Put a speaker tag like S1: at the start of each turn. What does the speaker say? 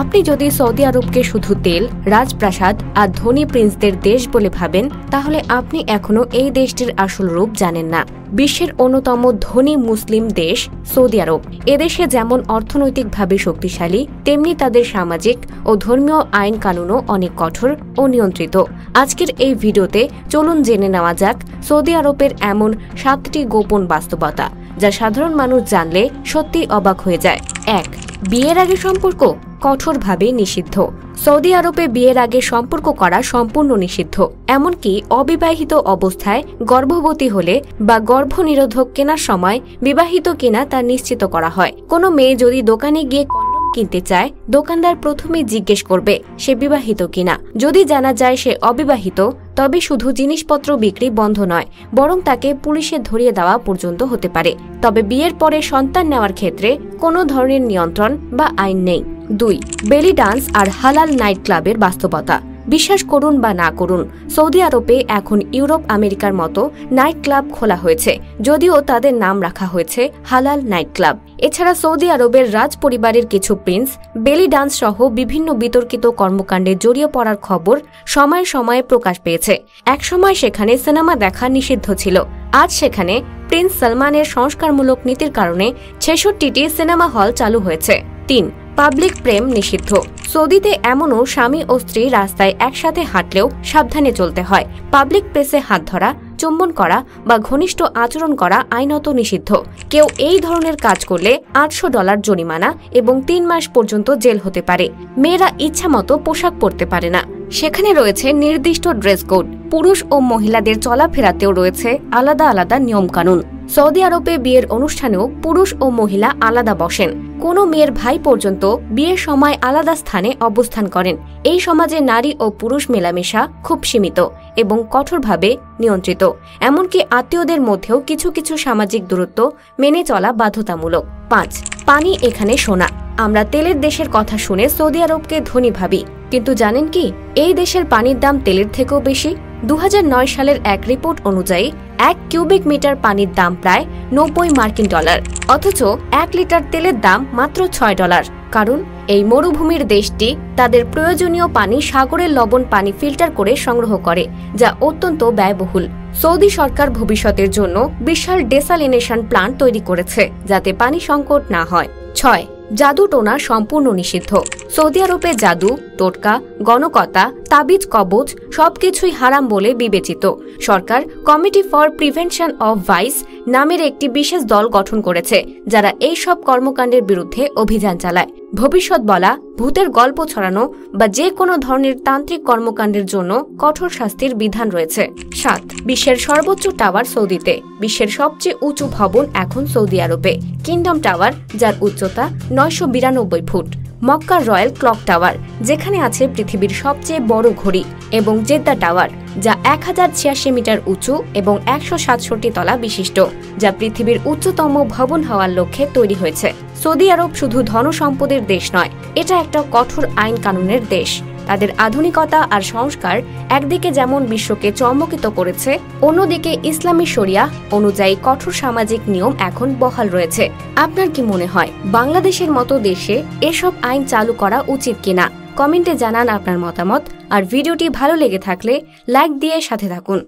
S1: আপনি যদি সৌদি আরবকে শুধু তেল, রাজপ্রাসাদ আর ধনী প্রিন্সদের দেশ বলে ভাবেন, তাহলে আপনি এখনো এই দেশটির আসল রূপ জানেন না। বিশ্বের অন্যতম ধনী মুসলিম দেশ সৌদি আরব। এদেশে যেমন অর্থনৈতিকভাবে শক্তিশালী, তেমনি তাদের সামাজিক ও ধর্মীয় আইন কানুনও অনেক কঠোর ও নিয়ন্ত্রিত। আজকের এই ভিডিওতে চলুন জেনে নেওয়া যাক সৌদি আরবের এমন 7টি গোপন বাস্তবতা, যা সাধারণ মানুষ জানলে সত্যি অবাক হয়ে যায়। 1. বিয়ের আগে সম্পর্ক কঠোরভাবে নিষিদ্ধ। সৌদি আরবে বিয়ের আগে সম্পর্ক করা সম্পূর্ণ নিষিদ্ধ। এমনকি অবিবাহিত অবস্থায় গর্ভবতী হলে বা গর্ভনিরোধক কেনার সময় বিবাহিত কিনা তা নিশ্চিত করা হয়। কোনো মেয়ে যদি দোকানে গিয়ে কন্ডোম কিনতে চায়, দোকানদার প্রথমে জিজ্ঞেস করবে সে বিবাহিত কিনা। যদি জানা যায় সে অবিবাহিত, তবে শুধু জিনিসপত্র বিক্রি বন্ধ নয়, বরং তাকে পুলিশে ধরিয়ে দেওয়া পর্যন্ত হতে পারে। তবে বিয়ের পরে সন্তান নেওয়ার ক্ষেত্রে কোনো ধরনের নিয়ন্ত্রণ বা আইন নেই। 2. বেলি ডান্স আর হালাল নাইট ক্লাবের বাস্তবতা। বিশ্বাস করুন বা না করুন, সৌদি আরবে এখন ইউরোপ আমেরিকার মতো নাইট ক্লাব খোলা হয়েছে, যদিও তাদের নাম রাখা হয়েছে হালাল নাইট ক্লাব। এছাড়া সৌদি আরবের রাজ পরিবারের কিছু প্রিন্স বেলি ডান্স সহ বিভিন্ন বিতর্কিত কর্মকাণ্ডে জড়িয়ে পড়ার খবর সময়ে সময়ে প্রকাশ পেয়েছে। একসময় সেখানে সিনেমা দেখা নিষিদ্ধ ছিল। আজ সেখানে প্রিন্স সালমানের সংস্কারমূলক নীতির কারণে 66টি সিনেমা হল চালু হয়েছে। 3. পাবলিক প্রেম নিষিদ্ধ। সৌদিতে এমনও স্বামী ও স্ত্রী রাস্তায় একসাথে হাঁটলেও সাবধানে চলতে হয়। পাবলিক প্লেসে হাত ধরা, চুম্বন করা বা ঘনিষ্ঠ আচরণ করা আইনত নিষিদ্ধ। কেউ এই ধরনের কাজ করলে $800 জরিমানা এবং 3 মাস পর্যন্ত জেল হতে পারে। মেয়েরা ইচ্ছামতো পোশাক পরতে পারে না। সেখানে রয়েছে নির্দিষ্ট ড্রেস কোড। পুরুষ ও মহিলাদের চলাফেরাতেও রয়েছে আলাদা আলাদা নিয়মকানুন। সৌদি আরবে বিয়ের অনুষ্ঠানেও পুরুষ ও মহিলা আলাদা বসেন। কোনো মেয়ের ভাই পর্যন্ত বিয়ের সময় আলাদা স্থানে অবস্থান করেন। এই সমাজে নারী ও পুরুষ মেলামেশা খুব সীমিত এবং কঠোরভাবে নিয়ন্ত্রিত। এমনকি আত্মীয়দের মধ্যেও কিছু কিছু সামাজিক দূরত্ব মেনে চলা বাধ্যতামূলক। 5. পানি এখানে সোনা। আমরা তেলের দেশের কথা শুনে সৌদি আরবকে ধনী ভাবি, কিন্তু জানেন কি এই দেশের পানির দাম তেলের থেকেও বেশি। 2009 সালের এক রিপোর্ট অনুযায়ী 1 কিউবিক মিটার পানির দাম প্রায় $90 অথচ 1 লিটার তেলের দাম মাত্র $6। কারণ এই মরুভূমির দেশটি তাদের প্রয়োজনীয় পানি সাগরের লবণ পানি ফিল্টার করে সংগ্রহ করে, যা অত্যন্ত ব্যয়বহুল। সৌদি সরকার ভবিষ্যতের জন্য বিশাল ডেসালিনেশন প্ল্যান্ট তৈরি করেছে, যাতে পানি সংকট না হয়। 6. জাদু টোনা সম্পূর্ণ নিষিদ্ধ। সৌদি আরবে জাদু, টোটকা, গণকতা, তাবিজ, কবজ সবকিছুই হারাম বলে বিবেচিত। সরকার committee for prevention of vice নামের একটি বিশেষ দল গঠন করেছে, যারা এই সব কর্মকাণ্ডের বিরুদ্ধে অভিযান চালায়। ভবিষ্যৎ বলা, ভূতের গল্প ছড়ানো বা যে কোনো ধরনের তান্ত্রিক কর্মকাণ্ডের জন্য কঠোর শাস্তির বিধান রয়েছে। 7. বিশ্বের সর্বোচ্চ টাওয়ার সৌদিতে। বিশ্বের সবচেয়ে উঁচু ভবন এখন সৌদি আরবে কিংডম টাওয়ার, যার উচ্চতা 992 ফুট। মক্কার রয়্যাল ক্লক টাওয়ার, যেখানে আছে পৃথিবীর সবচেয়ে বড় ঘড়ি, এবং জেদ্দা টাওয়ার, যা 1086 মিটার উঁচু এবং 167 তলা বিশিষ্ট, যা পৃথিবীর উচ্চতম ভবন হওয়ার লক্ষ্যে তৈরি হয়েছে। সৌদি আরব শুধু ধনসম্পদের দেশ নয়, এটা একটা কঠোর আইন কানুনের দেশ। তাদের আধুনিকতা আর সংস্কার একদিকে যেমন বিশ্বকে চমকিত করেছে, অন্যদিকে ইসলামী শরিয়া অনুযায়ী কঠোর সামাজিক নিয়ম এখন বহাল রয়েছে। আপনার কি মনে হয় বাংলাদেশের মতো দেশে এসব আইন চালু করা উচিত কিনা? কমেন্টে জানান আপনার মতামত। আর ভিডিওটি ভালো লেগে থাকলে লাইক দিয়ে সাথে থাকুন।